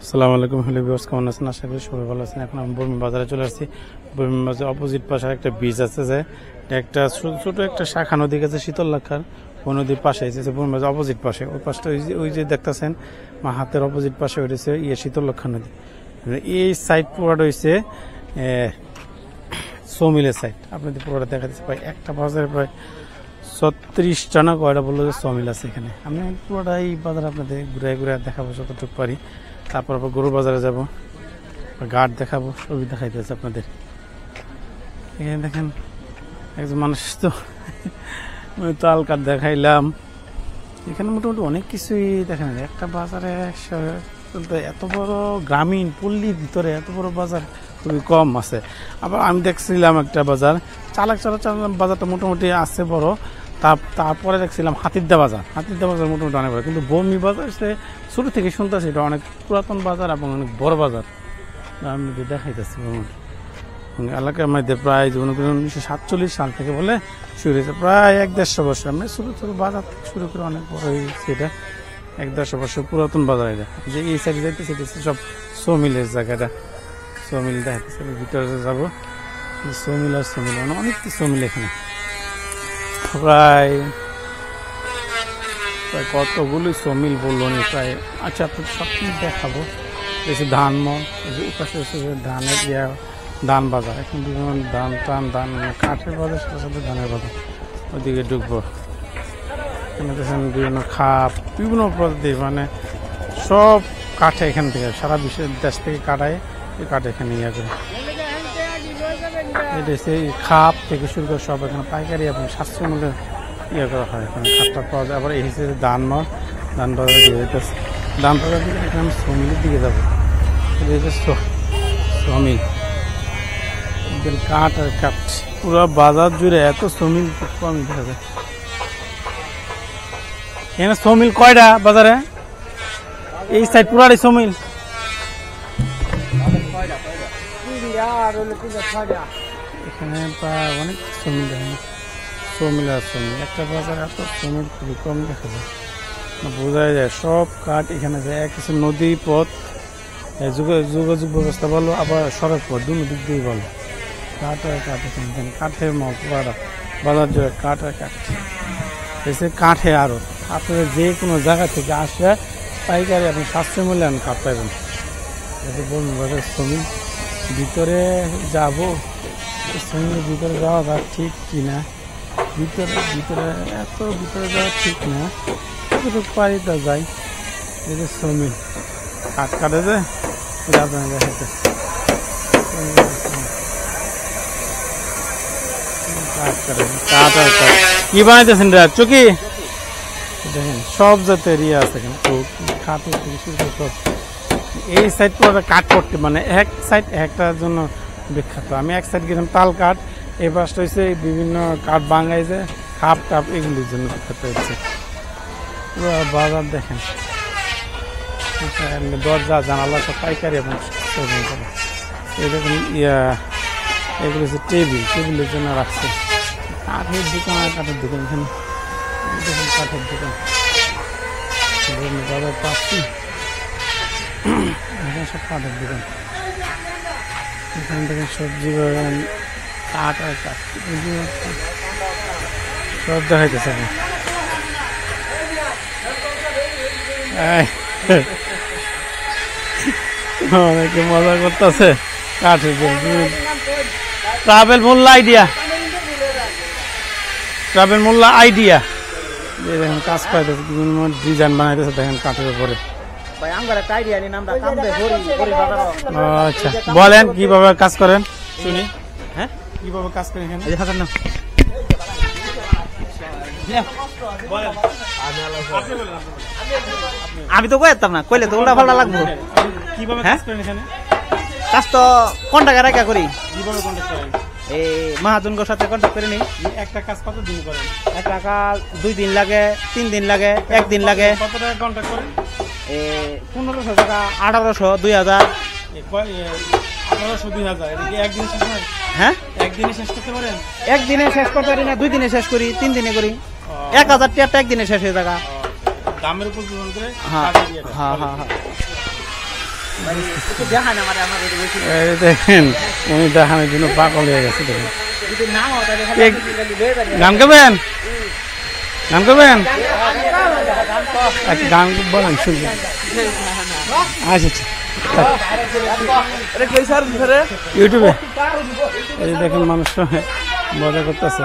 আসসালামু আলাইকুম hello viewers, কেমন আছেন? আশা করি সবাই ভালো আছেন। এখন আমি বর্মি বাজারে চলে আসছি। বর্মি বাজার অপোজিট পাশে একটা ব্রিজ আছে, যে একটা ছোট একটা শাখা নদী গেছে শীতলক্ষার, ওই নদীর পাশে এসেছে বর্মি বাজার অপোজিট পাশে। ওই পাশটা ওই যে দেখতেছেন মা হাতের অপোজিট পাশে ওইটাছে শীতলক্ষা নদী। এই সাইড পুরোটা হয়েছে সমিলের সাইড। আপনাদের পুরোটা দেখা যাচ্ছে প্রায় একটা বাজারে প্রায় 36টা না কয়টা বললো যে সমিল আছে এখানে। আমি পুরোটা এই বাজার আপনাদের ঘুরে ঘুরে দেখাবো যতটুকু পারি। তারপর আবার গরুর বাজারে যাব, ঘাট দেখাবো, সবই দেখাইতেছে আপনাদের। এখানে দেখেন একজন মানুষ তো তাল কাঠ দেখাইলাম। এখানে মোটামুটি অনেক কিছুই দেখেন। একটা বাজারে এত বড় গ্রামীণ পল্লীর ভিতরে এত বড় বাজার খুবই কম আছে। আবার আমি দেখছিলাম একটা বাজার চালাক বাজারটা মোটামুটি আছে বড়। তারপরে দেখছিলাম হাতিরদা বাজার মোটামুটি অনেক বড়। কিন্তু বর্মি বাজার সে শুরু থেকে শুনতেছি এটা অনেক পুরাতন বাজার এবং অনেক বড় বাজার। আমি দেখাইতেছি এলাকার মধ্যে প্রায় 1947 সাল থেকে বলে শুরু হয়েছে, প্রায় 1-150 বছর। আমি ছোট বাজার থেকে শুরু করে অনেক বড় হয়েছে এটা, 1-150 বছর পুরাতন বাজার। এটা যে এই সাইডে যাইতেছে এটা সব সমিলের জায়গাটা, সমিল দেখাইতেছে। ভিতরে যাবো সমিল আর সমিল অনেক সমিল এখানে, প্রায় কতগুলি সমিল বললো নি প্রায়। আচ্ছা আপনার সব কিছু দেখাবো। এসে ধান মল, পাশে ধানের ধান বাজার। এখন বিভিন্ন ধান কাঠের বাজার, সাথে সাথে ধানের বাজার। ওইদিকে ঢুকবো। এখানে দেখেন বিভিন্ন খাপ, বিভিন্ন পদ্ধতি, মানে সব কাঠে এখান থেকে সারা বিশ্বের দেশ থেকে কাটায়, এই কাঠ এখানে ইয়ে করে। এটা হচ্ছে খাপ থেকে শুরু করে সব এখানে পাইকারি এবং স্বাস্থ্য মূল্যে ইয়ে করা হয়। এখানে খাপটা পাওয়া যায়। আবার এই হিসেবে ধান বাজার দিয়ে যেতেছে। ধান বাজার দিকে এখানে আমি সমিলের দিকে যাবো। সমিল কাঠ আর কাঠ, পুরো বাজার জুড়ে এত সমিল কমই দেখা যায়। এখানে সমিল কয়টা বাজারে? এই সাইড পুরাটাই সমিল। এখানে প্রায় অনেক সমিল দেখেন, সমিল আর সমিল। একটা বাজারে এত সমিল খুবই কম দেখা যায়, বোঝা যায় সব কাঠ এখানে যায়। কিছু নদী পথ, যোগাযোগ ব্যবস্থা ভালো, আবার সড়ক পথ, দুটো দিক দিয়েই ভালো। কাঠ আর কাঠ এখানে, কাঠের মল পুরাটা বাজার জুড়ে কাঠ আর কাঠ। এসে কাঠে আরো আপনাদের যে কোনো জায়গা থেকে আসলে পাইকারি আপনি স্বাস্থ্য মূল্যে আমি কাঠ পাইবেন। এসে বলুন বাজার সমিল ভিতরে যাবো, সমিলের ভিতরে যাওয়া যাক ঠিক কিনা। ভিতরে এত ভিতরে যাওয়া ঠিক না, যতটুকু পারি তা যাই। এই যে সমিল কাঠ কাটে যে আপনার দেখাতে কাঠ আর কাঠ কি বানাইতেছেন চকি দেখেন, সব জাতের ইয়ে আছে এখানে। কাঠের থেকে শুরু করে সব এই সাইড পুরো কাঠ করতে, মানে এক সাইড একটার জন্য বিখ্যাত। আমি এক সাইড গেলাম তাল কাঠ, এই পাশটা হচ্ছে বিভিন্ন কাঠ বাঙাইছে খাপ টাপ, এগুলির জন্য বিখ্যাত হচ্ছে। পুরো বাজার দেখেন, দরজা জানালা সব পাইকারি এবং এই দেখুন এগুলো হচ্ছে টেবিলের জন্য রাখছে। কাঠের দোকান আর কাঠের দোকান, এখানে দেখুন কাঠের দোকান বাজার পাচ্ছি, এখানে সব কাঠের দোকান। এখানে দেখেন সবজি বাগান, কাঠ আর কাঠ সব দেখাইতেছে। অনেকে মজা করতেছে কাঠের। ট্রাভেল মোল্লা আইডিয়া দেখেন কাজ পাইতেছে, বিভিন্ন ডিজাইন বানাইতেছে দেখেন কাঠের উপরে। আচ্ছা বলেন কিভাবে কাজ করেন শুনি। হ্যাঁ কিভাবে কাজ করেন এখানে? আমি তো কইতাম না, কইলে তো উল্টা পাল্টা লাগবো। কিভাবে কাজ করেন এখানে? কাজ তো কন্ট্রাক্ট রাখা করি। কিভাবে কন্ট্যাক্ট করেন? এই মহাজনগর সাথে কন্ট্যাক্ট করে নিই। একটা কাজ কত দিন করেন? একটা কাজ 2 দিন লাগে, 3 দিন লাগে, 1 দিন লাগে। কত টাকা কন্ট্যাক্ট করেন? 1500 টাকা, 1800, 2000। 1800, 2000 এটা একদিন শেষ হয়? হ্যাঁ একদিনে শেষ করতে পারেন? একদিনে শেষ করতে পারি না, 2 দিনে শেষ করি, 3 দিনে করি। 1000 টাকা একদিনে শেষ হয়ে টাকা। দামের উপর নির্ভর করে। হ্যাঁ হ্যাঁ হ্যাঁ। এই দেখেন উনি দেখানোর জন্য পাগল হয়ে গেছে দেখেন গান গাবেন গান গাবেন আচ্ছা গান বলেন শুনবেন আচ্ছা ইউটিউবে এই দেখেন মানুষ মজা করতেছে